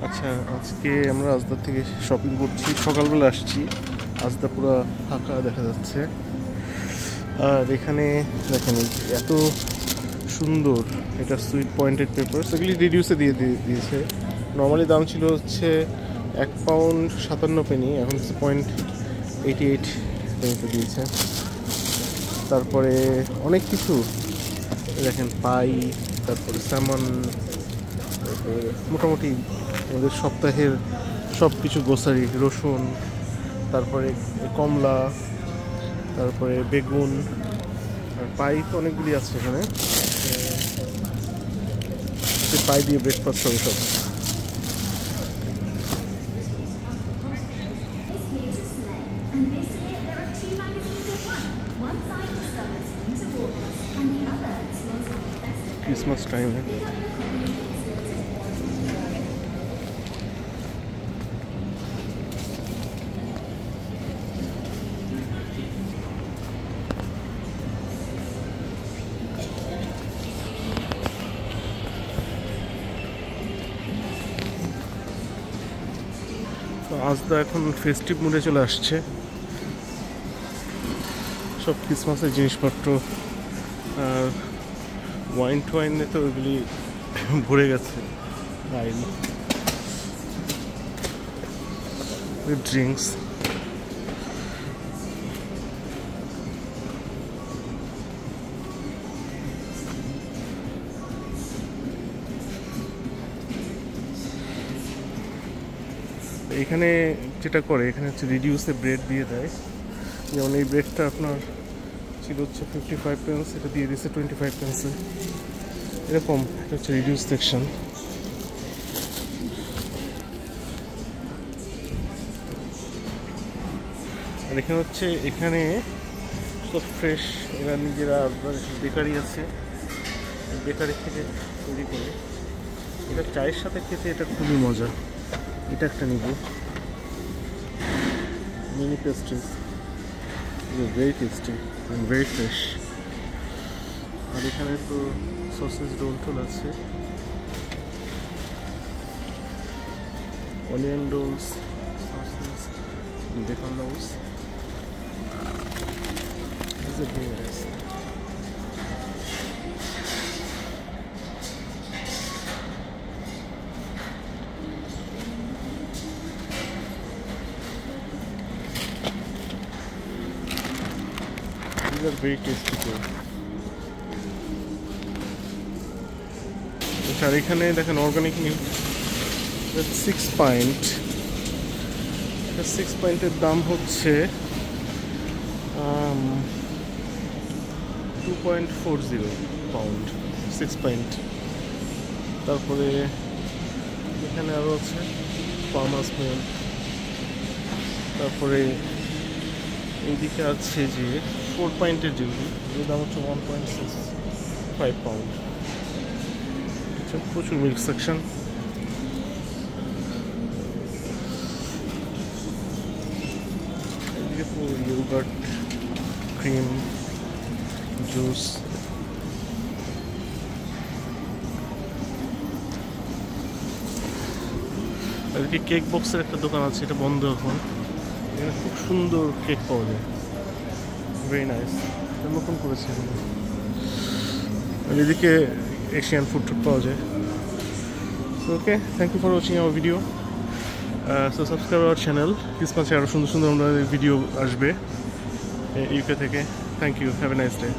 আচ্ছা, আজকে আমরা আজদা থেকে শপিং করছি। সকালবেলা আসছি, আজদা পুরো ফাঁকা দেখা যাচ্ছে। আর এখানে দেখেন এত সুন্দর, এটা সুইট পয়েন্টেড পেপার, সেগুলি রিডিউসে দিয়েছে। নর্মালি দাম ছিল হচ্ছে £1.57, এখন হচ্ছে 0.88 পেনিতে দিয়েছে। তারপরে অনেক কিছু দেখেন, পাই, তারপরে স্যামন, মোটামুটি আমাদের সপ্তাহের সব কিছু গ্রোসারি, রসুন, তারপরে কমলা, তারপরে বেগুন, আর পাই তো অনেকগুলি আছে এখানে। পাই দিয়ে ব্রেকফাস্ট হবে সব। ক্রিসমাস টাইমে তো আজদা এখন ফেস্টিভ মুডে চলে আসছে। সব ক্রিসমাসের জিনিসপত্র আর ওয়াইনে তো ওইগুলি ভরে গেছে। ড্রিঙ্কস, এখানে যেটা করে, এখানে হচ্ছে রিডিউসে ব্রেড দিয়ে দেয়। যেমন এই ব্রেডটা আপনার ছিল হচ্ছে 55 পেন্স, এটা দিয়ে দিয়েছে 25 পেন্সে, এরকম। এটা হচ্ছে রিডিউস সেকশন। আর এখানে হচ্ছে, এখানে সব ফ্রেশ, এরা নিজেরা বেকারি আছে, বেকারি থেকে তৈরি করে। এটা চায়ের সাথে খেতে এটা খুবই মজা। এটা একটা নিব, mini pastries, very tasty and very fresh. আর এখানে তো সসেজ রোল টোল আছে, onion rolls, sausage, bacon rolls. These are very tasty too. আর এখানে দেখেন অর্গানিক মিল্ক, 6 পয়েন্ট। 6 পয়েন্টের দাম হচ্ছে 2.40 পাউন্ড, 6 পয়েন্ট। তারপরে এখানে আরও আছে ফার্মার্স মিল্ক। তারপরে এইদিকে আছে যে 4 পয়েন্টের যেগুলি, এর দাম হচ্ছে 1.65 পাউন্ড। প্রচুর মিল্ক সেকশন। এদিকে তো ইয়োগার্ট, ক্রিম, জুস। এদিকে কেক বক্সের একটা দোকান আছে, এটা বন্ধ এখন। এখানে খুব সুন্দর কেক পাওয়া যায়, ভেরি নাইস, নতুন করেছে। আর এদিকে এশিয়ান ফুড পাওয়া যায়। So okay, thank you for watching our video. So subscribe our channel. ক্রিসমাসে আরও সুন্দর সুন্দর আমাদের ভিডিও আসবে ইউকে থেকে। Thank you, have a nice day.